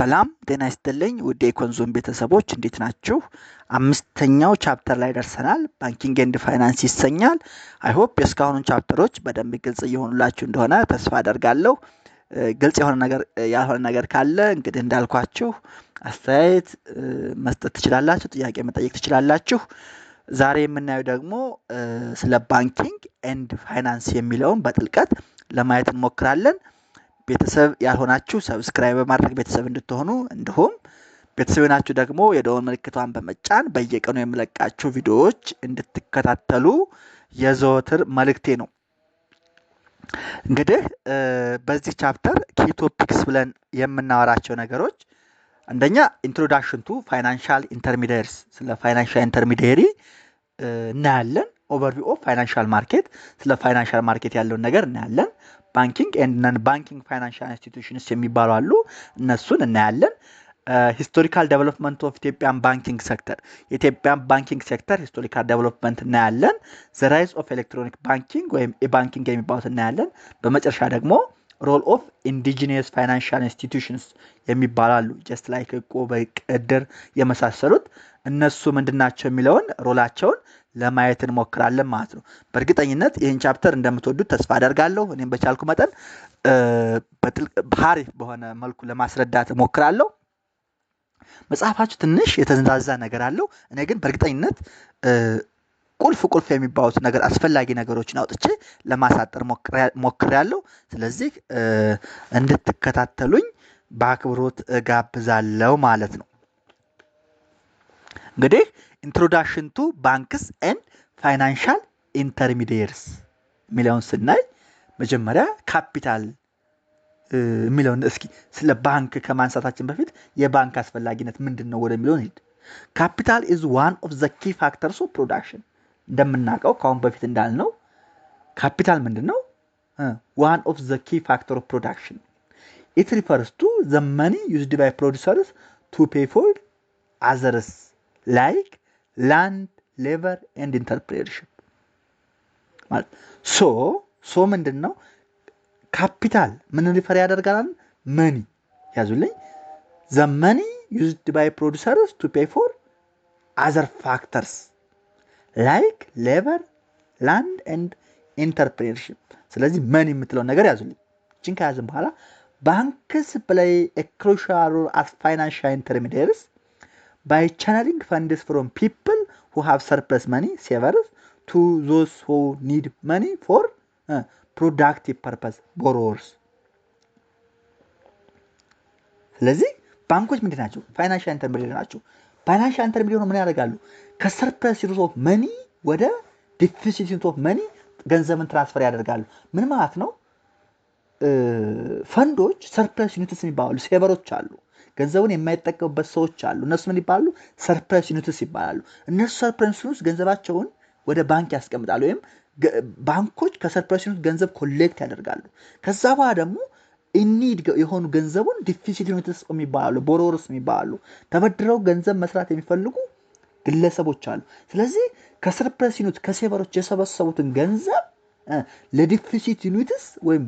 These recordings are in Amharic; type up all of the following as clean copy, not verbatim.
ሰላም ጤና ይስጥልኝ ውድ የኮንዞም ቤተሰቦች እንዴት ናችሁ? አምስተኛው ቻፕተር ላይ ደርሰናል። ባንኪንግ ኤንድ ፋይናንስ ይሰኛል። አይ ሆፕ የእስካሁኑን ቻፕተሮች በደንብ ግልጽ እየሆኑላችሁ እንደሆነ ተስፋ አደርጋለሁ። ግልጽ ያልሆነ ነገር ካለ እንግዲህ እንዳልኳችሁ አስተያየት መስጠት ትችላላችሁ፣ ጥያቄ መጠየቅ ትችላላችሁ። ዛሬ የምናየው ደግሞ ስለ ባንኪንግ ኤንድ ፋይናንስ የሚለውን በጥልቀት ለማየት እንሞክራለን። ቤተሰብ ያልሆናችሁ ሰብስክራይብ በማድረግ ቤተሰብ እንድትሆኑ እንዲሁም ቤተሰብ ናችሁ ደግሞ የደወል ምልክቷን በመጫን በየቀኑ የምለቃችሁ ቪዲዮዎች እንድትከታተሉ የዘወትር መልእክቴ ነው። እንግዲህ በዚህ ቻፕተር ኪ ቶፒክስ ብለን የምናወራቸው ነገሮች አንደኛ ኢንትሮዳክሽን ቱ ፋይናንሻል ኢንተርሚዲየሪስ፣ ስለ ፋይናንሻል ኢንተርሚዲየሪ እናያለን። ኦቨርቪው ኦፍ ፋይናንሻል ማርኬት፣ ስለ ፋይናንሻል ማርኬት ያለውን ነገር እናያለን። ባንኪንግ ኤንድ ነን ባንኪንግ ፋይናንሻል ኢንስቲትዩሽንስ የሚባሉ አሉ፣ እነሱን እናያለን። ሂስቶሪካል ዴቨሎፕመንት ኦፍ ኢትዮጵያን ባንኪንግ ሴክተር፣ የኢትዮጵያን ባንኪንግ ሴክተር ሂስቶሪካል ዴቨሎፕመንት እናያለን። ዘ ራይዝ ኦፍ ኤሌክትሮኒክ ባንኪንግ ወይም ኢባንኪንግ የሚባሉት እናያለን። በመጨረሻ ደግሞ ሮል ኦፍ ኢንዲጂኒየስ ፋይናንሻል ኢንስቲትዩሽንስ የሚባሉ አሉ፣ ጀስት ላይክ እቁብ፣ እድር የመሳሰሉት እነሱ ምንድናቸው የሚለውን ሮላቸውን ለማየት እንሞክራለን ማለት ነው። በእርግጠኝነት ይህን ቻፕተር እንደምትወዱት ተስፋ አደርጋለሁ። እኔም በቻልኩ መጠን አሪፍ በሆነ መልኩ ለማስረዳት እሞክራለሁ። መጽሐፋችሁ ትንሽ የተንዛዛ ነገር አለው። እኔ ግን በእርግጠኝነት ቁልፍ የሚባሉት ነገር አስፈላጊ ነገሮችን አውጥቼ ለማሳጠር ሞክሬያለሁ። ስለዚህ እንድትከታተሉኝ በአክብሮት እጋብዛለሁ ማለት ነው። እንግዲህ ኢንትሮዳክሽን ቱ ባንክስ ኤንድ ፋይናንሻል ኢንተርሚዲየሪስ የሚለውን ስናይ መጀመሪያ ካፒታል የሚለውን እስኪ ስለ ባንክ ከማንሳታችን በፊት የባንክ አስፈላጊነት ምንድን ነው ወደሚለው እንሂድ። ካፒታል ኢዝ ዋን ኦፍ ዘ ኪ ፋክተርስ ኦፍ ፕሮዳክሽን። እንደምናውቀው ከአሁን በፊት እንዳልነው ካፒታል ምንድን ነው? ዋን ኦፍ ዘ ኪ ፋክተር ኦፍ ፕሮዳክሽን። ኢት ሪፈርስ ቱ ዘ መኒ ዩዝድ ባይ ፕሮዲሰርስ ቱ ፔይ ፎር አዘርስ ላይክ ላንድ፣ ሌበር ኤንድ ኢንተርፕሬነርሺፕ ማለት ሶ ምንድን ነው ካፒታል ምን ሪፈር ያደርጋል? መኒ ያዙልኝ። ዘ መኒ ዩዝድ ባይ ፕሮዲሰርስ ቱ ፔይ ፎር አዘር ፋክተርስ ላይክ ሌበር፣ ላንድ ኤንድ ኢንተርፕሬነርሺፕ። ስለዚህ መኒ የምትለውን ነገር ያዙልኝ። እችን ከያዝን በኋላ ባንክስ ፕሌይ ኤ ክሩሻል ሮል አስ ፋይናንሻል ኢንተርሚዲየሪስ by channeling funds from people who have surplus money, savers, to those who need money for productive purpose, borrowers. ስለዚህ ባንኮች ምንድን ናቸው? ፋይናንሻል ኢንተርሚዲየሪ ናቸው። ፋይናንሻል ኢንተርሚዲየሪ ምን ያደርጋሉ? ከሰርፕለስ ዩኒት ኦፍ መኒ ወደ ዲፊሲት ዩኒት ኦፍ መኒ ገንዘብን ትራንስፈር ያደርጋሉ። ምን ማለት ነው? ፈንዶች ሰርፕለስ ዩኒትስ የሚባሉ ሴቨሮች አሉ፣ ገንዘቡን የማይጠቀሙበት ሰዎች አሉ። እነሱ ምን ይባላሉ? ሰርፕለስ ዩኒትስ ይባላሉ። እነሱ ሰርፕለስ ዩኒትስ ገንዘባቸውን ወደ ባንክ ያስቀምጣሉ፣ ወይም ባንኮች ከሰርፕለስ ዩኒት ገንዘብ ኮሌክት ያደርጋሉ። ከዛ በኋላ ደግሞ ኢኒድ የሆኑ ገንዘቡን ዲፊሲት ዩኒትስ የሚባላሉ፣ ቦሮወርስ የሚባላሉ፣ ተበድረው ገንዘብ መስራት የሚፈልጉ ግለሰቦች አሉ። ስለዚህ ከሰርፕለስ ዩኒት ከሴቨሮች የሰበሰቡትን ገንዘብ ለዲፊሲት ዩኒትስ ወይም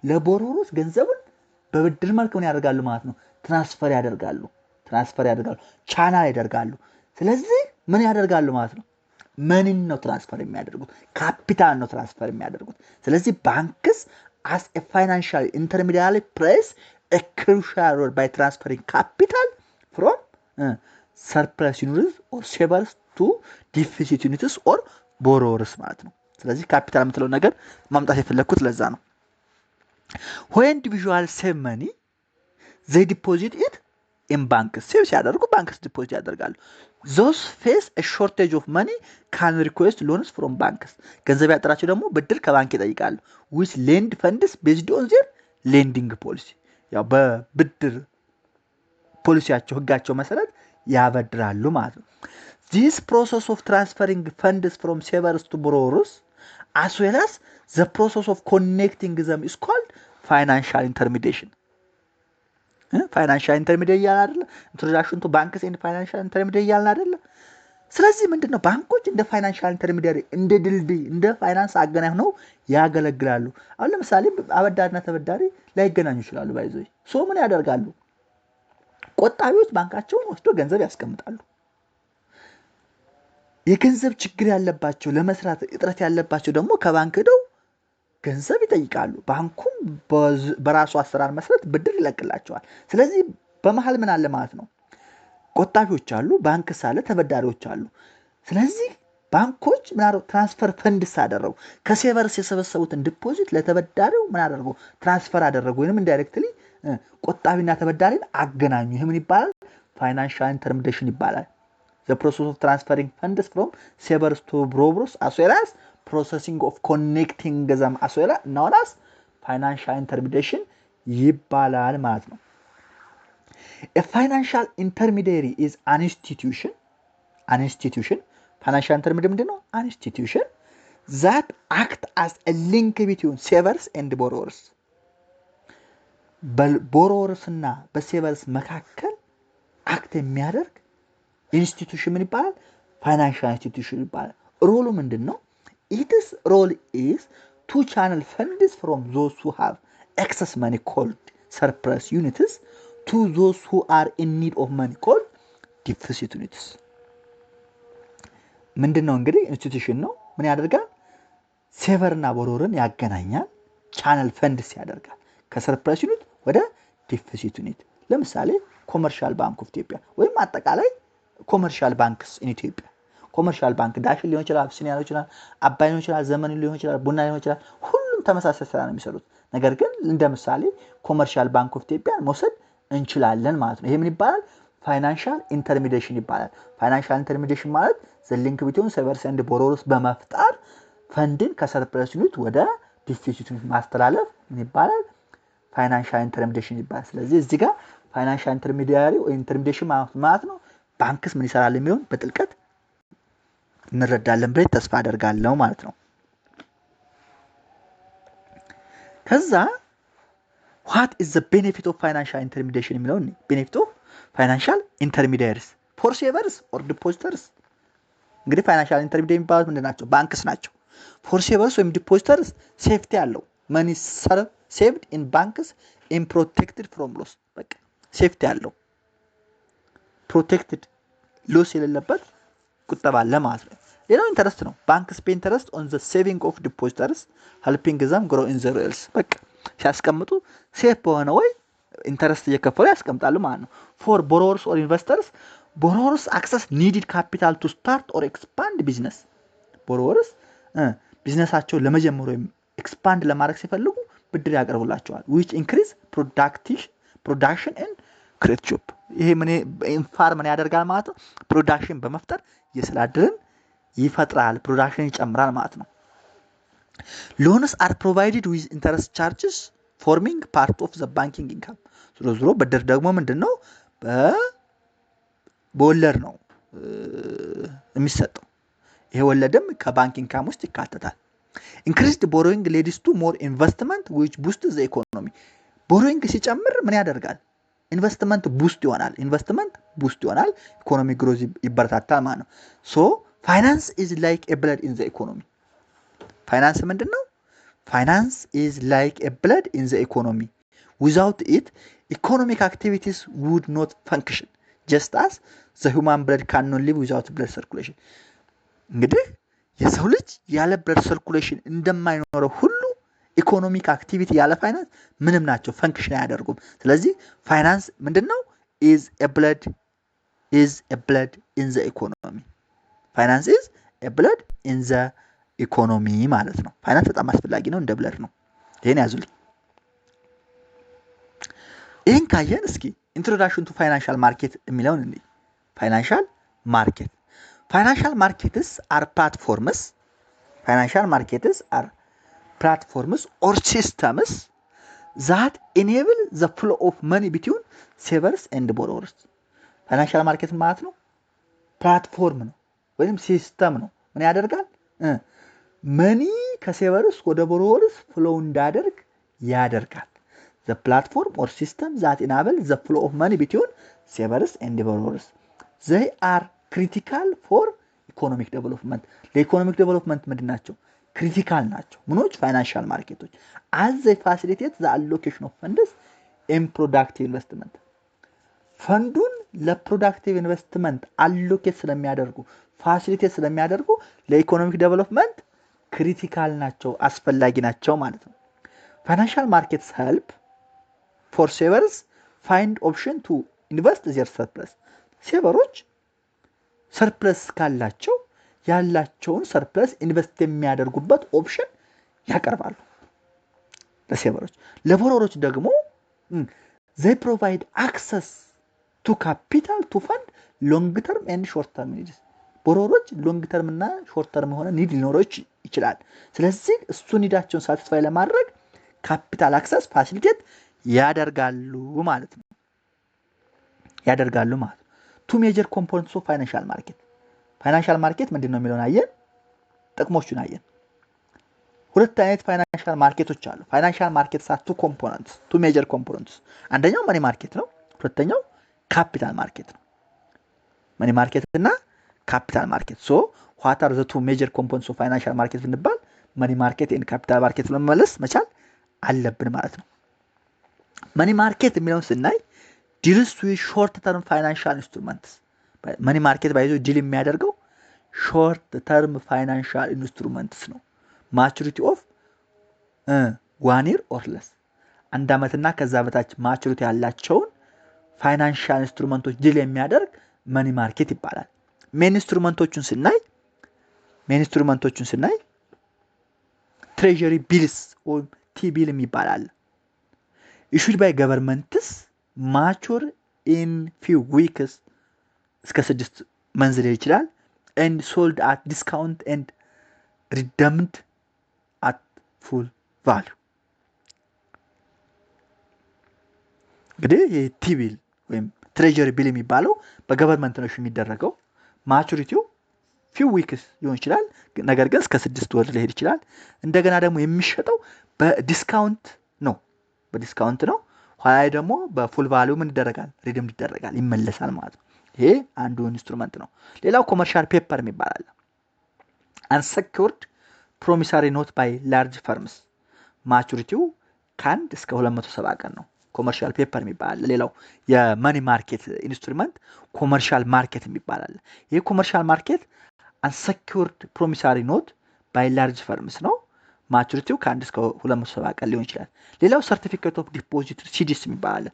ለቦሮወርስ ገንዘቡን በብድር መልክ ምን ያደርጋሉ ማለት ነው? ትራንስፈር ያደርጋሉ፣ ቻናል ያደርጋሉ። ስለዚህ ምን ያደርጋሉ ማለት ነው? መኒን ነው ትራንስፈር የሚያደርጉት፣ ካፒታል ነው ትራንስፈር የሚያደርጉት። ስለዚህ ባንክስ as a financial intermediary plays a crucial role by transferring capital from surplus units or savers to deficit units or borrowers ማለት ነው። ስለዚህ ካፒታል የምትለው ነገር ማምጣት የፈለኩት ለዛ ነው። when individuals save money they deposit it in banks። ሴቭ ሲያደርጉ ባንክስ ዲፖዚት ያደርጋሉ። those face a shortage of money can request loans from banks። ገንዘብ ያጠራቸው ደግሞ ብድር ከባንክ ይጠይቃሉ። which lend funds based on their lending policy። ያው በብድር ፖሊሲያቸው ህጋቸው መሰረት ያበድራሉ ማለት ነው። this process of transferring funds from savers to borrowers as well as the process of connecting them is called financial intermediation። ፋይናንሻል ኢንተርሚዲየሪ ያለ አይደለ? ኢንትሮዳክሽን ቱ ባንክስ ኤንድ ፋይናንሻል ኢንተርሚዲየሪ ያለ አይደለ? ስለዚህ ምንድነው ባንኮች እንደ ፋይናንሻል ኢንተርሚዲየሪ፣ እንደ ድልድይ፣ እንደ ፋይናንስ አገናኝ ነው ያገለግላሉ። አሁን ለምሳሌ አበዳሪና ተበዳሪ ላይገናኙ ይችላሉ። ባይዘይ ምን ያደርጋሉ? ቆጣቢዎች ባንካቸውን ወስዶ ገንዘብ ያስቀምጣሉ። የገንዘብ ችግር ያለባቸው ለመስራት እጥረት ያለባቸው ደግሞ ከባንክ ሄደው ገንዘብ ይጠይቃሉ። ባንኩም በራሱ አሰራር መሰረት ብድር ይለቅላቸዋል። ስለዚህ በመሃል ምን አለ ማለት ነው? ቆጣቢዎች አሉ፣ ባንክ ሳለ ተበዳሪዎች አሉ። ስለዚህ ባንኮች ምን አደረጉ? ትራንስፈር ፈንድስ አደረጉ። ከሴቨርስ የሰበሰቡትን ዲፖዚት ለተበዳሪው ምን አደረጉ? ትራንስፈር አደረጉ። ወይንም ኢንዳይሬክትሊ ቆጣቢና ተበዳሪን አገናኙ። ይህ ምን ይባላል? ፋይናንሻል ኢንተርሚዲዬሽን ይባላል። the process of transferring funds from savers to borrowers as well as processing of connecting them as well as known as financial intermediation ይባላል ማለት ነው። a financial intermediary is an institution financial intermediary ምንድን ነው? an institution that act as a link between savers and borrowers borrowers እና በሴቨርስ መካከል አክት የሚያደርግ ኢንስቲትዩሽን ምን ይባላል? ፋይናንሻል ኢንስቲትዩሽን ይባላል። ሮሉ ምንድን ነው? its role is to channel funds from those who have excess money called surplus units to those who are in need of money called deficit units። ምንድን ነው እንግዲህ ኢንስቲትዩሽን ነው። ምን ያደርጋል? ሴቨርና ቦሮርን ያገናኛል። ቻነል ፈንድስ ያደርጋል ከሰርፕለስ ዩኒት ወደ ዲፊሲት ዩኒት። ለምሳሌ ኮመርሻል ባንክ ኦፍ ኢትዮጵያ ወይም አጠቃላይ ኮመርሻል ባንክስ ኢን ኢትዮጵያ ኮመርሻል ባንክ ዳሽን ሊሆን ይችላል፣ አቢሲኒያ ሊሆን ይችላል፣ አባይ ሊሆን ይችላል፣ ዘመን ሊሆን ይችላል፣ ቡና ሊሆን ይችላል። ሁሉም ተመሳሳይ ስራ ነው የሚሰሩት። ነገር ግን እንደ ምሳሌ ኮመርሻል ባንክ ኦፍ ኢትዮጵያ መውሰድ እንችላለን ማለት ነው። ይሄ ምን ይባላል? ፋይናንሻል ኢንተርሚዲዬሽን ይባላል። ፋይናንሻል ኢንተርሚዲዬሽን ማለት ዘ ሊንክ ቢትዊን ሴቨርስ ኤንድ ቦሮወርስ በመፍጠር ፈንድን ከሰርፕለስ ዩኒት ወደ ዲፊሲት ዩኒት ማስተላለፍ ምን ይባላል? ፋይናንሻል ኢንተርሚዲዬሽን ይባላል። ስለዚህ እዚህ ጋር ፋይናንሻል ኢንተርሚዲያሪ ወይ ኢንተርሚዲዬሽን ማለት ነው ባንክስ ምን ይሰራል የሚሆን በጥልቀት እንረዳለን ብለን ተስፋ አደርጋለሁ ማለት ነው። ከዛ what is the benefit of financial intermediation የሚለው ነው። benefit of financial intermediaries for savers or depositors። እንግዲህ ፋይናንሻል ኢንተርሚዲየሪ የሚባሉት ምንድናቸው? ባንክስ ናቸው። for savers ወይም depositors ሴፍቲ አለው። money saved in banks in protected from loss። በቃ ሴፍቲ አለው። ፕሮቴክትድ ሎስ የሌለበት ቁጠባ አለ ማለት ነው። ሌላው ኢንተረስት ነው። ባንክስ ፔይ ኢንተረስት ኦን ዘ ሴቪንግ ኦፍ ዲፖዚተርስ ሄልፒንግ ዘም ግሮ ኢን ዘ ሪልስ። በቃ ሲያስቀምጡ ሴፍ በሆነ ወይ ኢንተረስት እየከፈሉ ያስቀምጣሉ ማለት ነው። ፎር ቦሮወርስ ኦር ኢንቨስተርስ ቦሮወርስ አክሰስ ኒድድ ካፒታል ቱ ስታርት ኦር ኤክስፓንድ ቢዝነስ። ቦሮወርስ ቢዝነሳቸውን ለመጀመር ወይም ኤክስፓንድ ለማድረግ ሲፈልጉ ብድር ያቀርቡላቸዋል። which increase production and create job። ይሄ ምን ኢንፋርም ያደርጋል ማለት ነው? ፕሮዳክሽን በመፍጠር የስራ ዕድልን ይፈጥራል፣ ፕሮዳክሽን ይጨምራል ማለት ነው። loans are provided with interest charges forming part of the banking income። ዞሮ ብድር ደግሞ ምንድነው? በወለድ ነው የሚሰጠው። ይሄ ወለድም ከባንክ ኢንካም ውስጥ ይካተታል። increased borrowing leads to more investment which boosts the economy። ቦሮዊንግ ሲጨምር ምን ያደርጋል? ኢንቨስትመንት ቡስት ይሆናል። ኢኮኖሚ ግሮዝ ይበረታታል ማለት ነው። ሶ ፋይናንስ ኢዝ ላይክ ኤ ብለድ ኢን ዘ ኢኮኖሚ። ፋይናንስ ምንድነው? ፋይናንስ ኢዝ ላይክ ኤ ብለድ ኢን ዘ ኢኮኖሚ ዊዛውት ኢት ኢኮኖሚክ አክቲቪቲስ ውድ ኖት ፈንክሽን ጀስት አስ ዘ ሁማን ብለድ ካን ኖት ሊቭ ዊዛውት ብለድ ሰርኩሌሽን። እንግዲህ የሰው ልጅ ያለ ብለድ ሰርኩሌሽን እንደማይኖረው ሁሉ ኢኮኖሚክ አክቲቪቲ ያለ ፋይናንስ ምንም ናቸው፣ ፈንክሽን አያደርጉም። ስለዚህ ፋይናንስ ምንድነው? ኢዝ ኤ ብለድ ኢን ዘ ኢኮኖሚ። ፋይናንስ ኢዝ ኤ ብለድ ኢን ዘ ኢኮኖሚ ማለት ነው። ፋይናንስ በጣም አስፈላጊ ነው፣ እንደ ብለድ ነው። ይሄን ያዙልኝ። ይሄን ካየን እስኪ ኢንትሮዳክሽን ቱ ፋይናንሻል ማርኬት የሚለውን እንዴ። ፋይናንሻል ማርኬትስ አር ፕላትፎርምስ or systems that enable the flow of money between savers and borrowers። ፋይናንሻል ማርኬት ማለት ነው ፕላትፎርም ነው ወይም ሲስተም ነው። ምን ያደርጋል? መኒ ከሴቨርስ ወደ ቦሮወርስ ፍሎው እንዳደርግ ያደርጋል። the platform or system that enable the flow of money between savers and borrowers they are critical for economic development። ለኢኮኖሚክ ዴቨሎፕመንት ምንድን ናቸው? ክሪቲካል ናቸው። ምኖች? ፋይናንሻል ማርኬቶች as they facilitate the allocation of funds in productive investment ፈንዱን ለፕሮዳክቲቭ ኢንቨስትመንት አሎኬት ስለሚያደርጉ ፋሲሊቴት ስለሚያደርጉ ለኢኮኖሚክ ዴቨሎፕመንት ክሪቲካል ናቸው፣ አስፈላጊ ናቸው ማለት ነው። ፋይናንሻል ማርኬትስ ሄልፕ ፎር ሴቨርስ ፋይንድ ኦፕሽን ቱ ኢንቨስት ዜር ሰርፕለስ። ሴቨሮች ሰርፕለስ ካላቸው ያላቸውን ሰርፕለስ ኢንቨስት የሚያደርጉበት ኦፕሽን ያቀርባሉ ለሴቨሮች። ለቦሮሮች ደግሞ they provide access to capital to fund long term and short term needs። ቦሮሮች ሎንግ ተርም እና ሾርት ተርም የሆነ ኒድ ሊኖረው ይችላል። ስለዚህ እሱ ኒዳቸውን ሳቲስፋይ ለማድረግ ካፒታል አክሰስ ፋሲሊቴት ያደርጋሉ ማለት ነው። ቱ ሜጀር ኮምፖነንትስ ኦፍ ፋይናንሻል ማርኬት። ፋይናንሻል ማርኬት ምንድነው የሚለውን አየን፣ ጥቅሞቹን አየን። ሁለት አይነት ፋይናንሻል ማርኬቶች አሉ። ፋይናንሻል ማርኬት ቱ ኮምፖነንትስ፣ ቱ ሜጀር ኮምፖነንትስ። አንደኛው መኒ ማርኬት ነው፣ ሁለተኛው ካፒታል ማርኬት ነው። መኒ ማርኬት እና ካፒታል ማርኬት። ሶ ዋት አር ዘ ቱ ሜጀር ኮምፖነንትስ ኦፍ ፋይናንሻል ማርኬት ብንባል መኒ ማርኬት ኤንድ ካፒታል ማርኬት ለመመለስ መቻል አለብን ማለት ነው። መኒ ማርኬት የሚለውን ስናይ ዲልስ ዊዝ ሾርት ተርም ፋይናንሻል ኢንስትሩመንትስ። መኒ ማርኬት ባይዞ ዲል የሚያደርገው ሾርት ተርም ፋይናንሻል ኢንስትሩመንትስ ነው። ማቹሪቲ ኦፍ 1 year ኦር ለስ፣ 1 ዓመትና ከዛ በታች ማቹሪቲ ያላቸውን ፋይናንሻል ኢንስትሩመንቶች ዲል የሚያደርግ መኒ ማርኬት ይባላል። ሜን ኢንስትሩመንቶቹን ስናይ ትሬዠሪ ቢልስ ወይም ቲ-ቢል የሚባላል ኢሹድ ባይ ገቨርንመንትስ ማቹር ኢን ፊው ዊክስ እስከ 6 መንዝ ሊሆን ይችላል ኤንድ ሶልድ አት ዲስካውንት ኤንድ ሪደምድ አት ፉል ቫሉ። እንግዲህ ቲ-ቢል ወይም ትሬዠሪ ቢል የሚባለው በገቨርንመንት ነው የሚደረገው። ማቹሪቲው ፊው ዊክስ ሊሆን ይችላል፣ ነገር ግን እስከ 6 ወር ሊሄድ ይችላል። እንደገና ደግሞ የሚሸጠው በዲስካውንት ነው። ኋላ ደግሞ በፉል ቫሉ ምን ይደረጋል? ሪዲም ይደረጋል፣ ይመለሳል ማለት ነው። ይሄ አንዱ ኢንስትሩመንት ነው። ሌላው ኮመርሻል ፔፐር የሚባል አንሰኪውርድ ፕሮሚሳሪ ኖት ባይ ላርጅ ፈርምስ። ማቹሪቲው ከ1 እስከ 270 ቀን ነው። ኮመርሻል ፔፐር የሚባል ሌላው የመኒ ማርኬት ኢንስትሩመንት ኮመርሻል ማርኬት የሚባል ይሄ ኮመርሻል ማርኬት አንሰኪውርድ ፕሮሚሳሪ ኖት ባይ ላርጅ ፈርምስ ነው። ማቹሪቲው ከ1 እስከ 270 ቀን ሊሆን ይችላል። ሌላው ሰርቲፊኬት ኦፍ ዲፖዚት ሲዲስ የሚባል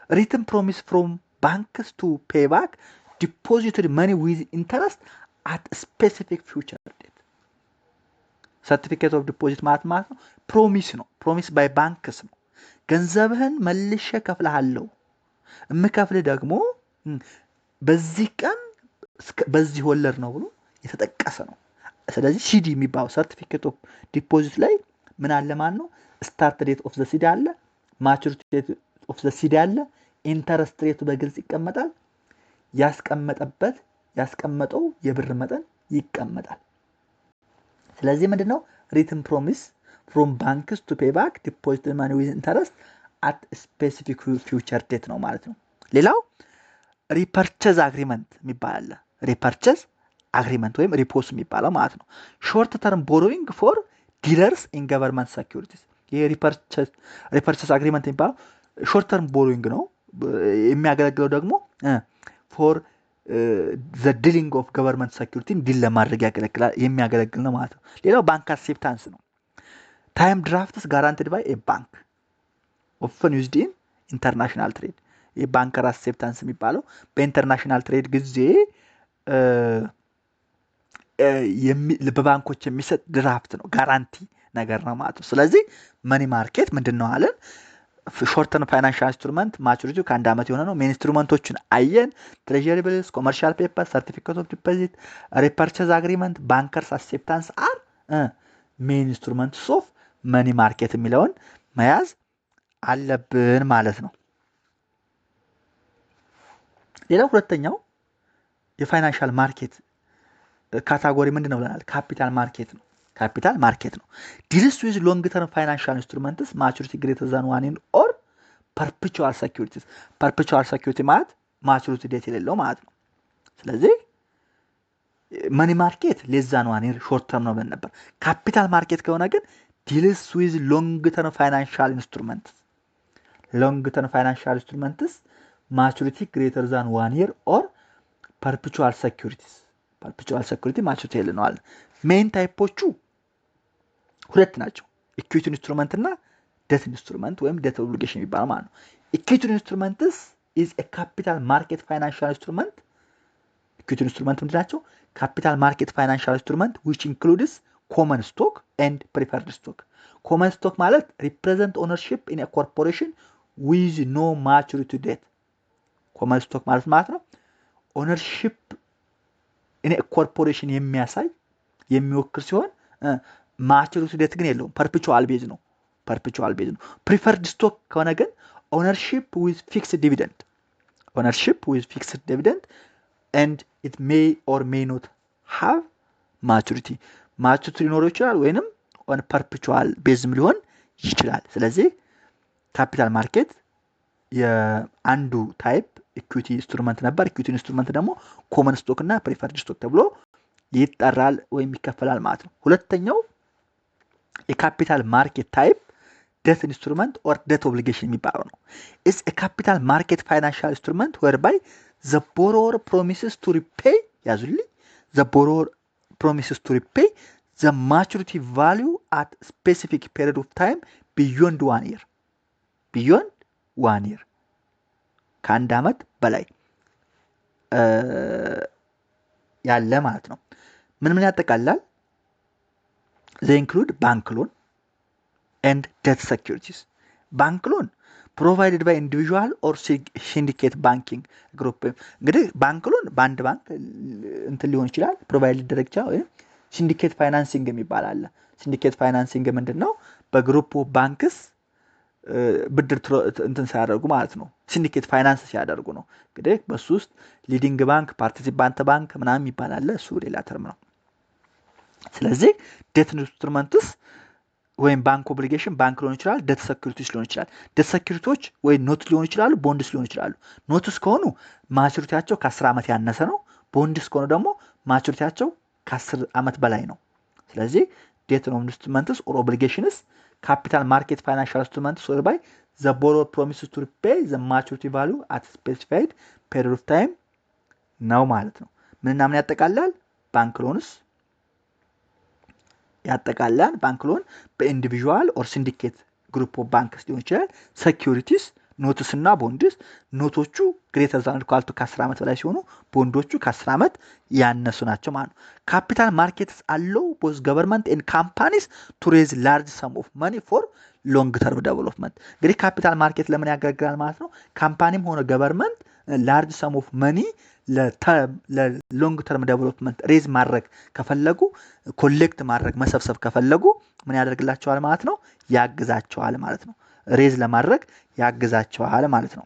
ሪትን ፕሮሚስ ፍሮም ባንክስ ቱ ፔይ ባክ ዲፖዚትድ መኒ ዊዝ ኢንተረስት አት ስፔሲፊክ ፊውቸር ዴት። ሰርቲፊኬት ኦፍ ዲፖዚት ማለት ነው ፕሮሚስ ነው። ፕሮሚስ ባይ ባንክስ ነው። ገንዘብህን መልሼ ከፍልሃለሁ፣ የምከፍልህ ደግሞ በዚህ ቀን በዚህ ወለድ ነው ብሎ የተጠቀሰ ነው። ስለዚህ ሲዲ የሚባለው ሰርቲፊኬት ኦፍ ዲፖዚት ላይ ምን አለ ማለት ነው? ስታርት ዴት ኦፍ ዘ ሲዲ አለ፣ ማቹሪቲ ዴት ኦፍ ዘ ሲዲ አለ፣ ኢንተረስት ሬቱ በግልጽ ይቀመጣል፣ ያስቀመጠው የብር መጠን ይቀመጣል። ስለዚህ ምንድነው ሪትን ፕሮሚስ ፍሮም ባንክስ ቱ ፔይ ባክ ዲፖዚት ማኒ ዊዝ ኢንተረስት አት ስፔሲፊክ ፊውቸር ዴት ነው ማለት ነው። ሌላው ሪፐርቸዝ አግሪመንት የሚባል አለ። ሪፐርቸዝ አግሪመንት ወይም ሪፖስ የሚባለው ማለት ነው። ሾርት ተርም ቦሮዊንግ ፎር ዲለርስ ኢን ገቨርንመንት ሴኩሪቲስ። ይሄ ሪፐርቸዝ አግሪመንት የሚባለው ሾርት ተርም ቦሮዊንግ ነው። የሚያገለግለው ደግሞ ፎር ዘ ዲሊንግ ኦፍ ገቨርንመንት ሴኩሪቲን ዲል ለማድረግ የሚያገለግል ነው ማለት ነው። ሌላው ባንክ አክሴፕታንስ ነው። ታይም ድራፍትስ ጋራንቲድ ባይ ኤ ባንክ ኦፍን ዩዝድ ኢን ኢንተርናሽናል ትሬድ። የባንከር አክሴፕታንስ የሚባለው በኢንተርናሽናል ትሬድ ጊዜ በባንኮች የሚሰጥ ድራፍት ነው፣ ጋራንቲ ነገር ነው ማለት ነው። ስለዚህ መኒ ማርኬት ምንድነው አለን? ሾርት ተርም ፋይናንሻል ኢንስትሩመንት ማቹሪቲው ከ1 ዓመት የሆነ ነው። ሜን ኢንስትሩመንቶችን አየን። ትሬዠሪ ቢልስ፣ ኮመርሻል ፔፐር፣ ሰርቲፊኬት ኦፍ ዲፖዚት፣ ሪፐርቸዝ አግሪመንት፣ ባንከርስ አክሴፕታንስ አር ሜን ኢንስትሩመንትስ ኦፍ መኒ ማርኬት የሚለውን መያዝ አለብን ማለት ነው። ሌላው ሁለተኛው የፋይናንሻል ማርኬት ካታጎሪ ምንድነው ብለናል? ካፒታል ማርኬት ነው። ዲልስ ዊዝ ሎንግ ተርም ፋይናንሻል ኢንስትሩመንትስ ማቹሪቲ ግሬተር ዛን 1 year ኦር ፐርፔቹዋል ሴኩሪቲስ። ፐርፔቹዋል ሴኩሪቲ ማለት ማቹሪቲ ዴት የሌለው ማለት ነው። ስለዚህ መኒ ማርኬት ሌስ ዛን 1 year ሾርት ተርም ነው ብለን ነበር። ካፒታል ማርኬት ከሆነ ግን ዲልስ ዊዝ ሎንግ ተርም ፋይናንሻል ኢንስትሩመንትስ maturity greater than 1 year or perpetual securities perpetual security maturity ይልነዋል ሜን ታይፖቹ ሁለት ናቸው ኢኩዊቲ ኢንስትሩመንት እና debt instrument ወይም debt obligation የሚባለው ማለት ነው equity instruments is a capital market financial instrument equity instrument ምንድናቸው capital market financial instrument which includes common stock and preferred stock common stock ማለት represent ownership in a corporation with no maturity date common stock ማለት ነው ownership in a corporation የሚያሳይ የሚወክል ሲሆን maturity date ግን የለውም perpetual base ነው preferred stock ከሆነ ግን ownership with fixed dividend and it may or may not have maturity ሊኖረው ይችላል ወይንም on perpetual base ሊሆን ይችላል ስለዚህ ካፒታል ማርኬት የአንዱ ታይፕ ኢኩዊቲ ኢንስትሩመንት ነበር ኢኩዊቲ ኢንስትሩመንት ደግሞ ኮመን ስቶክ እና ፕሪፈርድ ስቶክ ተብሎ ይጠራል ወይም ይከፈላል ማለት ነው ሁለተኛው የካፒታል ማርኬት ታይፕ debt instrument or debt obligation የሚባለው ነው is a capital market financial instrument whereby the borrower promises to repay ያዙልኝ the borrower promises to repay the maturity value at specific period of time beyond 1 year ከአንድ ዓመት በላይ ያለ ማለት ነው ምን ያጠቃልላል they include bank loan and debt securities bank loan provided by individual or syndicate banking group እንግዲህ bank loan በአንድ ባንክ እንትን ሊሆን ይችላል ፕሮቫይድ ሊደረግ ይችላል ወይ syndicate financing የሚባል አለ syndicate financing ምንድነው በግሩፕ ባንክስ ብድር እንትን ሲያደርጉ ማለት ነው syndicate finance ሲያደርጉ ነው እንግዲህ በሱ ውስጥ ሊዲንግ ባንክ ፓርቲሲፓንት ባንክ ምናምን ይባላል እሱ ሌላ ተርም ነው ስለዚህ debt instruments ወይም ባንክ ኦብሊጌሽን ባንክ ሊሆን ይችላል debt securities ሊሆን ይችላል debt securities ወይ ኖት ሊሆን ይችላል ቦንድስ ሊሆን ይችላል ኖትስ ከሆኑ ማቹሪቲያቸው ከ10 ዓመት ያነሰ ነው ቦንድስ ከሆኑ ደግሞ ማቹሪቲያቸው ከ10 ዓመት በላይ ነው ስለዚህ debt instruments or obligations capital market financial instruments whereby the borrower promises to repay the maturity value at specified period of time ነው ማለት ነው ምን ያጠቃልላል ባንክ ሎንስ ያጠቃልላል ባንክ ሎን በኢንዲቪጁዋል ኦር ሲንዲኬት ግሩፕ ኦፍ ባንክስ ሊሆን ይችላል ሴኩሪቲስ ኖትስ እና ቦንድስ ኖቶቹ ግሬተር ዛን ኢኳል ቱ ከ10 ዓመት በላይ ሲሆኑ ቦንዶቹ ከ10 ዓመት ያነሱ ናቸው ማለት ነው ካፒታል ማርኬትስ አለው ቦዝ ገቨርንመንት ኤንድ ካምፓኒስ ቱ ሬዝ ላርጅ ሰም ኦፍ ማኒ ፎር ሎንግ ተርም ዴቨሎፕመንት እንግዲህ ካፒታል ማርኬት ለምን ያገለግላል ማለት ነው ካምፓኒም ሆነ ገቨርንመንት ላርጅ ሰም ኦፍ ማኒ ለሎንግ ተርም ዴቨሎፕመንት ሬዝ ማድረግ ከፈለጉ ኮሌክት ማድረግ መሰብሰብ ከፈለጉ ምን ያደርግላቸዋል ማለት ነው ያግዛቸዋል ማለት ነው ሬዝ ለማድረግ ያግዛቸዋል ማለት ነው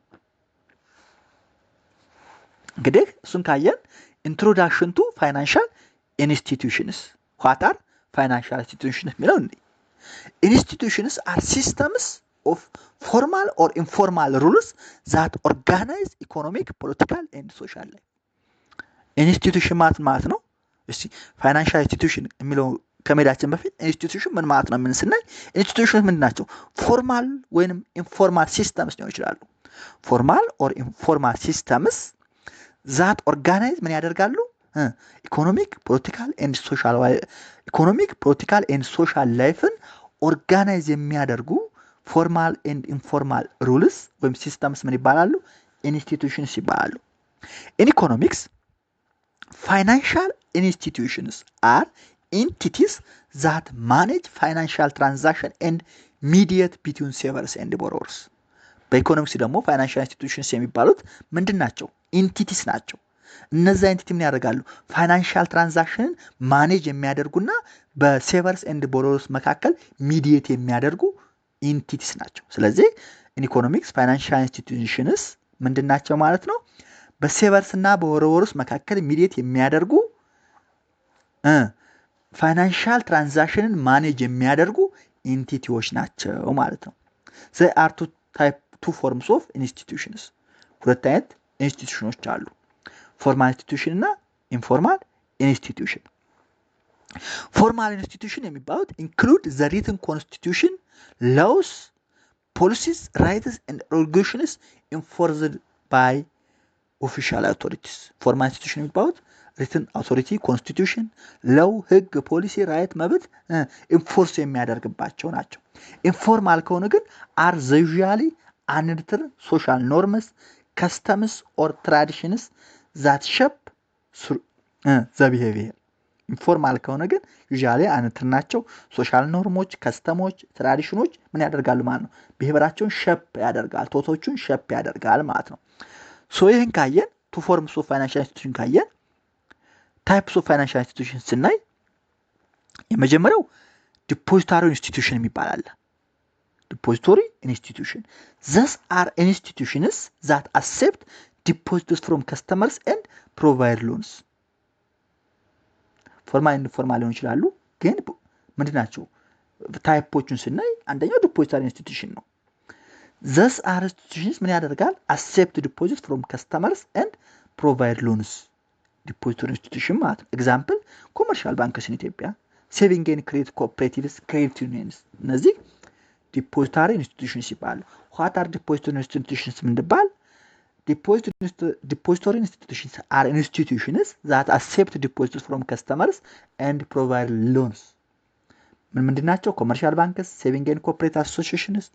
እንግዲህ እሱን ካየን introduction to financial institutions what are financial institutions የሚለው institutions are systems of formal or informal rules that organize economic political and social life institution ማለት ነው እሺ financial institution የሚለው ከመዳችን በፊት ኢንስቲትዩሽን ምን ማለት ነው ምን ስናይ ኢንስቲትዩሽን ምን ናቸው ፎርማል ወይንም ኢንፎርማል ሲስተምስ ነው ይችላሉ ፎርማል ኦር ኢንፎርማል ሲስተምስ ዛት ኦርጋናይዝ ምን ያደርጋሉ ኢኮኖሚክ ፖለቲካል ኤንድ ሶሻል ላይፍን ኦርጋናይዝ የሚያደርጉ ፎርማል ኤንድ ኢንፎርማል ሩልስ ወይም ሲስተምስ ምን ይባላሉ ኢንስቲትዩሽንስ ይባላሉ in economics financial institutions are entities that manage financial transaction and mediate between savers and borrowers በኢኮኖሚክስ ደግሞ ፋይናንሻል ኢንስቲትዩሽንስ የሚባሉት ምንድናቸው ኢንቲቲስ ናቸው እነዛ ኢንቲቲ ምን ያደርጋሉ ፋይናንሻል ትራንዛክሽንን ማኔጅ የሚያደርጉና በሴቨርስ ኤንድ ቦሮወርስ መካከል ሚዲየት የሚያደርጉ ኢንቲቲስ ናቸው ስለዚህ ኢኮኖሚክስ ፋይናንሻል ኢንስቲትዩሽንስ ምንድናቸው ማለት ነው በሴቨርስ እና በቦሮወርስ መካከል ሚዲየት የሚያደርጉ ፋይናንሻል ትራንዛክሽንን ማኔጅ የሚያደርጉ ኢንቲቲዎች ናቸው ማለት ነው there are two forms of institutions ሁለት አይነት ኢንስቲትዩሽኖች አሉ ፎርማል ኢንስቲትዩሽን እና ኢንፎርማል ኢንስቲትዩሽን ፎርማል ኢንስቲትዩሽን የሚባሉት include the written constitution laws policies rights and regulations enforced by official authorities formal institution የሚባሉት written authority constitution law ህግ ፖሊሲ ራይት መብት ኢንፎርስ የሚያደርግባቸው ናቸው ኢንፎርማል ከሆነ ግን are usually unwritten social norms customs or traditions that shape the behavior ኢንፎርማል ከሆነ ግን usually unwritten ናቸው ሶሻል ኖርሞች ከስተሞች ትራዲሽኖች ምን ያደርጋሉ ማለት ነው ቢሄቨራቸውን ሼፕ ያደርጋል ቶቶቹን ሼፕ ያደርጋል ማለት ነው ሶ ይሄን ካየን two forms of financial institution ካየን types of financial institutions ስናይ የመጀመሪያው depository institution የሚባል አለ depository institution these are institutions that accept deposits from customers and provide loans formal and informal ሊሆኑ ይችላሉ ግን ምንድናቸው ታይፖቹን ስናይ አንደኛው depository institution ነው these are institutions ምን ያደርጋል accept deposits from customers and provide loans depository institution ማለት example commercial banks in Ethiopia saving and credit cooperatives credit unions እነዚህ depository institutions ይባላሉ what are depository institutions ምንድባል depository institutions are institutions that accept deposits from customers and provide loans ምንድናቸው commercial banks saving and cooperative associations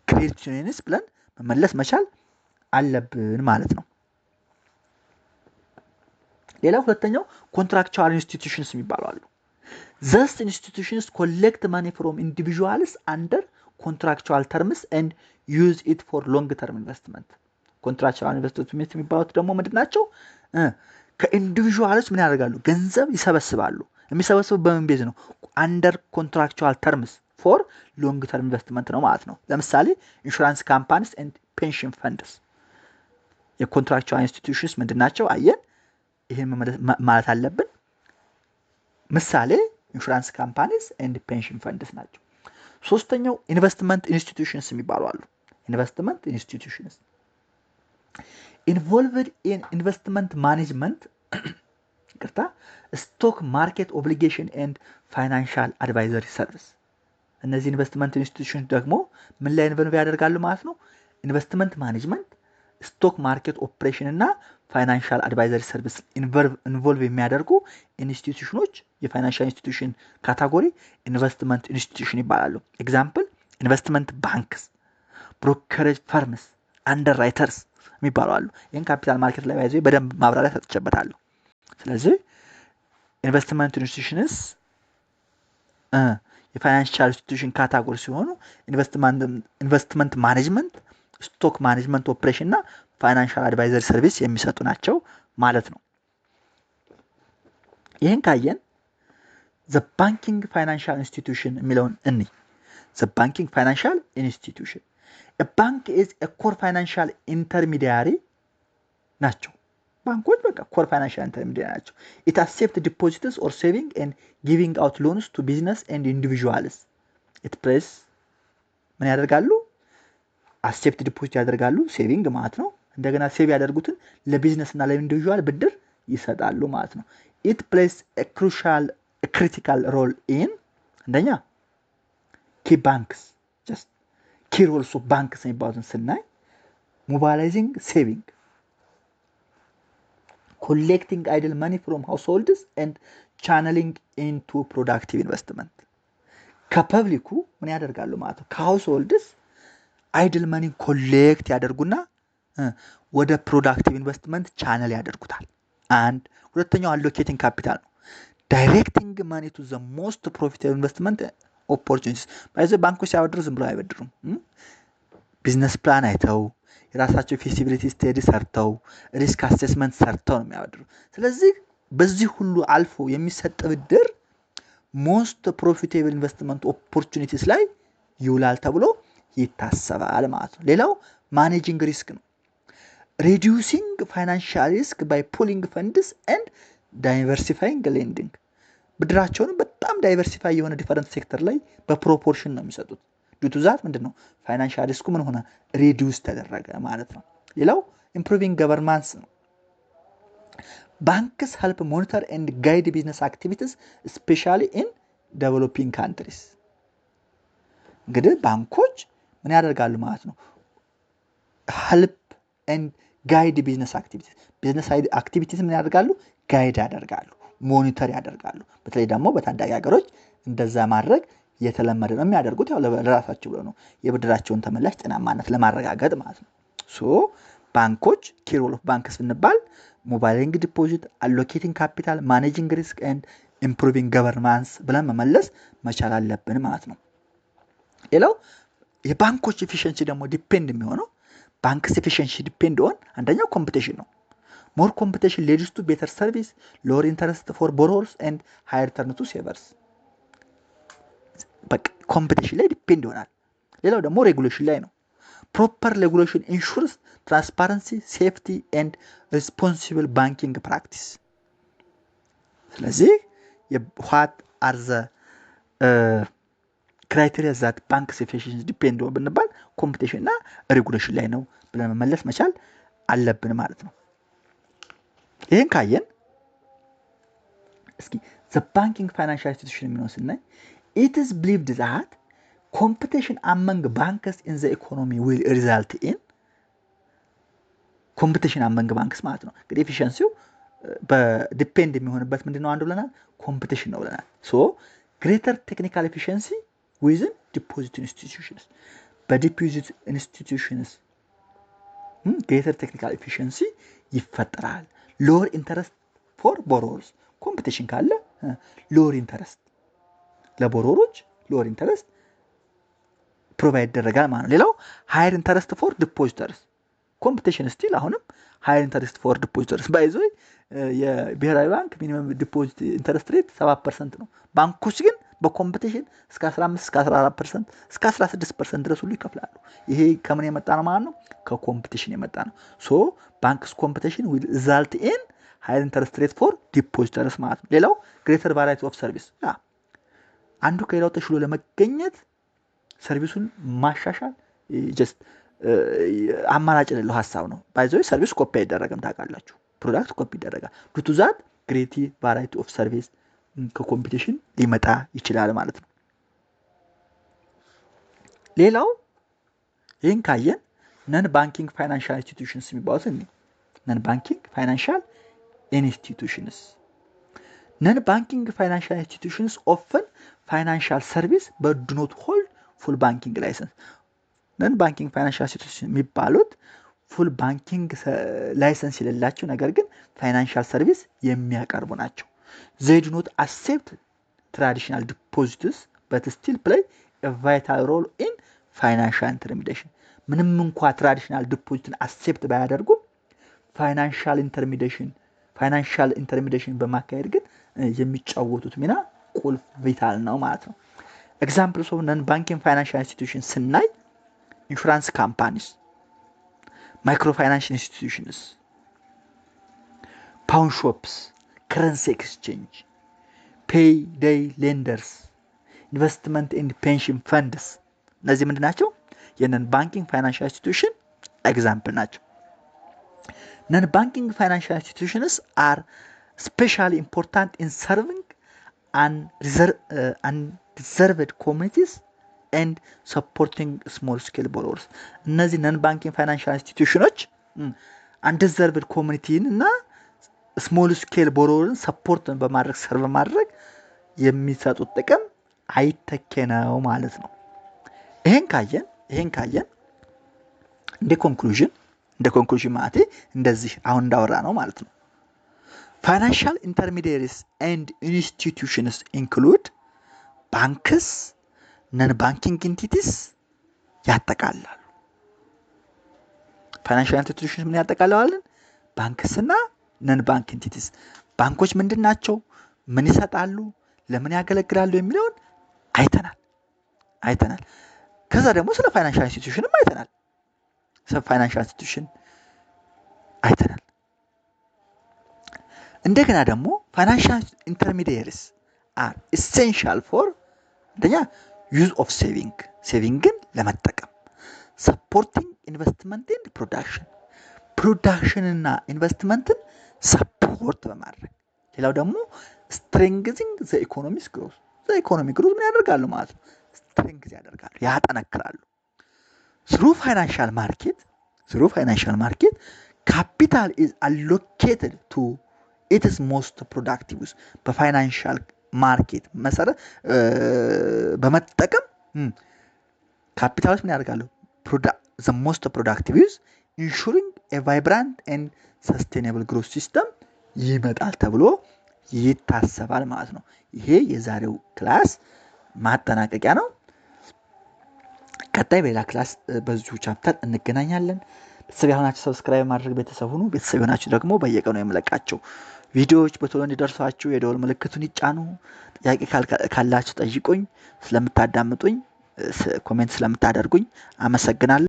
credit unions ብለን መመለስ መቻል አለብን ማለት ነው ሌላው ሁለተኛው contractual institutions የሚባሉ አሉ these institutions collect money from individuals under contractual terms and use it for long term investment contractual investment የሚባሉት ደግሞ ምንድናቸው ከኢንዲቪጁዋልስ ምን ያደርጋሉ ገንዘብ ይሰበስባሉ የሚሰበስቡ በምን ቤዝ ነው under contractual terms for long term investment ነው ማለት ነው ለምሳሌ insurance companies and pension funds የኮንትራክቹዋል ኢንስቲትዩሽንስ ምንድናቸው አየን ይሄን ማለት አለብን ምሳሌ ኢንሹራንስ ካምፓኒስ ኤንድ ፔንሽን ፈንድስ ናቸው ሶስተኛው ኢንቨስትመንት ኢንስቲትዩሽንስ የሚባሉ አሉ ኢንቨስትመንት ኢንስቲትዩሽንስ involved in investment management stock market obligation and financial advisory service እነዚህ ኢንቨስትመንት ኢንስቲትዩሽንስ ደግሞ ምን ላይ ኢንቮልቭ ያደርጋሉ ማለት ነው ኢንቨስትመንት ማኔጅመንት ስቶክ ማርኬት ኦፕሬሽን እና ፋይናንሻል አድቫይዘሪ ሰርቪስ ኢንቮልቭ የሚያደርጉ ኢንስቲትዩሽኖች የፋይናንሻል ኢንስቲትዩሽን ካቴጎሪ ኢንቨስትመንት ኢንስቲትዩሽን ይባላሉ ኤግዛምፕል ኢንቨስትመንት ባንክስ ብሮከሬጅ ፈርምስ አንደርራይተርስ የሚባሉ አሉ ይሄን ካፒታል ማርኬት ላይ ባይዘው በደንብ ማብራሪያ ሰጥቼበታለሁ ስለዚህ ኢንቨስትመንት ኢንስቲትዩሽንስ የፋይናንሻል ኢንስቲትዩሽን ካቴጎሪ ሲሆኑ ኢንቨስትመንት ማኔጅመንት ስቶክ ማኔጅመንት ኦፕሬሽን እና ፋይናንሻል አድቫይዘሪ ሰርቪስ የሚሰጡ ናቸው ማለት ነው ይሄን ካየን the banking financial institution የሚለውን እንይ the banking financial institution a bank is a core financial intermediary ናቸው ባንኮች በቃ core financial intermediary ናቸው it accepts deposits or saving and giving out loans to business and individuals it plays ምን ያደርጋሉ accept deposit ያደርጋሉ ሴቪንግ ማለት ነው እንደገና ሴቭ ያደርጉትን ለቢዝነስ እና ለኢንዲቪጁዋል ብድር ይሰጣሉ ማለት ነው it plays a critical role in እንደኛ key banks just key roles of banks የሚባሉትን ስናይ mobilizing saving collecting idle money from households and channeling into productive investment ከፐብሊኩ ምን ያደርጋሉ ማለት ነው ከሃውስሆልድስ አይድል መኒ ኮሌክት ያደርጉና ወደ ፕሮዳክቲቭ ኢንቨስትመንት ቻነል ያደርጉታል አንድ ሁለተኛው አሎኬቲንግ ካፒታል ነው ዳይሬክቲንግ ማኒ ቱ ዘ ሞስት ፕሮፊታብል ኢንቨስትመንት ኦፖርቹኒቲስ ባይዘ ባንኮች ያወድሩ ዝም ብለው አይበድሩም ቢዝነስ ፕላን አይተው የራሳቸው ፊዚቢሊቲ ስቴዲ ሰርተው ሪስክ አሴስመንት ሰርተው ነው የሚያወድሩ ስለዚህ በዚህ ሁሉ አልፎ የሚሰጥ ብድር ሞስት ፕሮፊታብል ኢንቨስትመንት ኦፖርቹኒቲስ ላይ ይውላል ተብሎ ይታሰባል ማለት ነው ሌላው ማኔጂንግ ሪስክ ነው reducing financial risk by pooling funds and diversifying lending ብድራቸውን በጣም ዳይቨርሲፋይ የሆነ ዲፈረንት ሴክተር ላይ በፕሮፖርሽን ነው የሚሰጡት ዱቱ ዛት ምንድነው ፋይናንሻል ሪስኩ ምን ሆነ ሪዲዩስ ተደረገ ማለት ነው ሌላው ኢምፕሩቪንግ ገቨርናንስ ነው banks help monitor and guide business activities especially in developing countries እንግዲህ ባንኮች ምን ያደርጋሉ ማለት ነው help and ጋይድ ቢዝነስ አክቲቪቲስ ምን ያደርጋሉ? ጋይድ ያደርጋሉ፣ ሞኒተር ያደርጋሉ። በተለይ ደግሞ በታዳጊ ሀገሮች እንደዛ ማድረግ የተለመደ ነው። የሚያደርጉት ያው ለራሳቸው ብለው ነው፣ የብድራቸውን ተመላሽ ጤናማነት ለማረጋገጥ ማለት ነው። ሶ ባንኮች ኪ ሮል ኦፍ ባንክስ ብንባል ሞባይሊንግ ዲፖዚት፣ አሎኬቲንግ ካፒታል፣ ማኔጂንግ ሪስክ ኤንድ ኢምፕሩቪንግ ገቨርናንስ ብለን መመለስ መቻል አለብን ማለት ነው። ሌላው የባንኮች ኤፊሽንሲ ደግሞ ዲፔንድ የሚሆነው ባንክስ ኤፊሽንሲ ዲፔንድ ኦን አንደኛው ኮምፒቲሽን ነው። ሞር ኮምፒቲሽን ሌድስ ቱ ቤተር ሰርቪስ፣ ሎወር ኢንተረስት ፎር ቦሮወርስ ኤንድ ሃየር ሪተርን ቱ ሴቨርስ። በቃ ኮምፒቲሽን ላይ ዲፔንድ ይሆናል። ሌላው ደግሞ ሬጉሌሽን ላይ ነው። ፕሮፐር ሬጉሌሽን ኢንሹርስ ትራንስፓረንሲ፣ ሴፍቲ ኤንድ ሪስፖንሲብል ባንኪንግ ፕራክቲስ። ስለዚህ ዋት አር ዘ ክራይቴሪያ ዛት ባንክስ ኤፊሽንሲ ዲፔንድ ኦን ብንባል ኮምፒቲሽን እና ሬጉሌሽን ላይ ነው ብለን መመለስ መቻል አለብን ማለት ነው። ይህን ካየን እስኪ ዘ ባንኪንግ ፋይናንሻል ኢንስቲትዩሽን የሚለውን ስናይ it is believed that competition among banks in the economy will result in competition among banks ማለት ነው። እንግዲህ ኤፊሽንሲው በዲፔንድ የሚሆንበት ምንድን ነው? አንዱ ብለናል ኮምፒቲሽን ነው ብለናል። ሶ ግሬተር ቴክኒካል ኤፊሽንሲ ዊዝን ዲፖዚት ኢንስቲትዩሽንስ፣ በዲፖዚት ኢንስቲትዩሽንስ ግሬተር ቴክኒካል ኤፊሽንሲ ይፈጠራል። ሎወር ኢንተረስት ፎር ቦሮወርስ፣ ኮምፒቲሽን ካለ ሎወር ኢንተረስት ለቦሮሮች ሎወር ኢንተረስት ፕሮቫይድ ይደረጋል ማለት ነው። ሌላው ሃየር ኢንተረስት ፎር ዲፖዚተርስ፣ ኮምፒቲሽን ስቲል አሁንም ሃየር ኢንተረስት ፎር ዲፖዚተርስ። ባይዞ የብሔራዊ ባንክ ሚኒመም ዲፖዚት ኢንተረስት ሬት 7% ነው። ባንኮች ግን በኮምፒቲሽን እስከ 15 እስከ 14% እስከ 16% ድረስ ሁሉ ይከፍላሉ። ይሄ ከምን የመጣ ነው ማለት ነው? ከኮምፒቲሽን የመጣ ነው። ሶ ባንክስ ኮምፒቲሽን ዊል ሪዛልት ኢን ሃየር ኢንተረስት ሬት ፎር ዲፖዚተርስ ማለት ነው። ሌላው ግሬተር ቫራይቲ ኦፍ ሰርቪስ፣ አንዱ ከሌላው ተሽሎ ለመገኘት ሰርቪሱን ማሻሻል ጀስት አማራጭ የሌለው ሀሳብ ነው። ባይዘው ሰርቪስ ኮፒ አይደረግም ታውቃላችሁ፣ ፕሮዳክት ኮፒ ይደረጋል። ዱቱ ዛት ግሬቲ ቫራይቲ ኦፍ ሰርቪስ ከኮምፒቲሽን ሊመጣ ይችላል ማለት ነው። ሌላው ይህን ካየን ነን ባንኪንግ ፋይናንሻል ኢንስቲትዩሽንስ የሚባሉት ነን ባንኪንግ ፋይናንሻል ኢንስቲትዩሽንስ ነን ባንኪንግ ፋይናንሻል ኢንስቲትዩሽንስ ኦፈን ፋይናንሻል ሰርቪስ በት ዱ ኖት ሆልድ ፉል ባንኪንግ ላይሰንስ። ነን ባንኪንግ ፋይናንሻል ኢንስቲትዩሽን የሚባሉት ፉል ባንኪንግ ላይሰንስ የሌላቸው ነገር ግን ፋይናንሻል ሰርቪስ የሚያቀርቡ ናቸው። they do not accept traditional deposits but still play a vital role in financial intermediation። ምንም እንኳ ትራዲሽናል ዲፖዚትን አክሴፕት ባያደርጉም ፋይናንሻል ኢንተርሚዲሽን በማካሄድ ግን የሚጫወቱት ሚና ቁልፍ ቪታል ነው ማለት ነው። ኤግዛምፕልስ ኦፍ ነን ባንኪንግ ፋይናንሻል ኢንስቲትዩሽን ስናይ ኢንሹራንስ ካምፓኒስ፣ ማይክሮ ፋይናንስ ኢንስቲትዩሽንስ፣ ፓውን ሾፕስ፣ ከረንሲ ኤክስቼንጅ፣ ፔይ ዴይ ሌንደርስ፣ ኢንቨስትመንት ኤንድ ፔንሽን ፈንድስ። እነዚህ ምንድን ናቸው? የነን ባንኪንግ ፋይናንሻል ኢንስቲትዩሽን ኤግዛምፕል ናቸው። ነን ባንኪንግ ፋይናንሻል ኢንስቲትዩሽንስ አር ስፔሻሊ ኢምፖርታንት ኢን ሰርቪንግ አንዲዘርቭድ ኮሚኒቲስ ኤንድ ሰፖርቲንግ ስሞል ስኬል ቦሮወርስ። እነዚህ ነን ባንኪንግ ፋይናንሻል ኢንስቲትዩሽኖች አንዲዘርቭድ ኮሚኒቲን እና ስሞል ስኬል ቦሮወርን ሰፖርትን በማድረግ ሰርቭ ማድረግ የሚሰጡት ጥቅም አይተኬ ነው ማለት ነው። ይሄን ካየን እንደ ኮንክሉዥን ማለት እንደዚህ አሁን እንዳወራ ነው ማለት ነው። ፋይናንሻል ኢንተርሚዲየሪስ ኤንድ ኢንስቲትዩሽንስ ኢንክሉድ ባንክስ፣ ነን ባንኪንግ ኢንቲቲስ ያጠቃልላሉ። ፋይናንሻል ኢንስቲትዩሽንስ ምን ያጠቃልላሉ? ባንክስና ነን ባንክ ኢንቲቲስ። ባንኮች ምንድን ናቸው? ምን ይሰጣሉ? ለምን ያገለግላሉ? የሚለውን አይተናል። ከዛ ደግሞ ስለ ፋይናንሻል ኢንስቲትዩሽንም አይተናል። እንደገና ደግሞ ፋይናንሻል ኢንተርሚዲየሪስ አር ኢሴንሻል ፎር አንደኛ ዩዝ ኦፍ ሴቪንግን ለመጠቀም፣ ሰፖርቲንግ ኢንቨስትመንት ኤንድ ፕሮዳክሽንና ኢንቨስትመንትን ሰፖርት በማድረግ ሌላው ደግሞ ስትሬንግዚንግ ዘ ኢኮኖሚክ ግሮዝ ምን ያደርጋሉ ማለት ነው? ስትሬንግዝ ያደርጋሉ፣ ያጠነክራሉ። ስሩ ፋይናንሻል ማርኬት ካፒታል ኢዝ አሎኬትድ ቱ ኢትስ ሞስት ፕሮዳክቲቭ ዩዝ በፋይናንሻል ማርኬት መሰረት በመጠቀም ካፒታሎች ምን ያደርጋሉ? ዘ ሞስት ፕሮዳክቲቭ ዩዝ ኢንሹሪንግ ኤ ቫይብራንት ኤንድ ሰስቴናብል ግሮት ሲስተም ይመጣል ተብሎ ይታሰባል ማለት ነው። ይሄ የዛሬው ክላስ ማጠናቀቂያ ነው። ቀጣይ በሌላ ክላስ በዚሁ ቻፕተር እንገናኛለን። ቤተሰብ የሆናችሁ ሰብስክራይብ ማድረግ ቤተሰብ ሁኑ። ቤተሰብ የሆናችሁ ደግሞ በየቀኑ የምለቃቸው ቪዲዮዎች በቶሎ እንዲደርሷችሁ የደወል ምልክቱን ይጫኑ። ጥያቄ ካላችሁ ጠይቁኝ። ስለምታዳምጡኝ፣ ኮሜንት ስለምታደርጉኝ አመሰግናለሁ።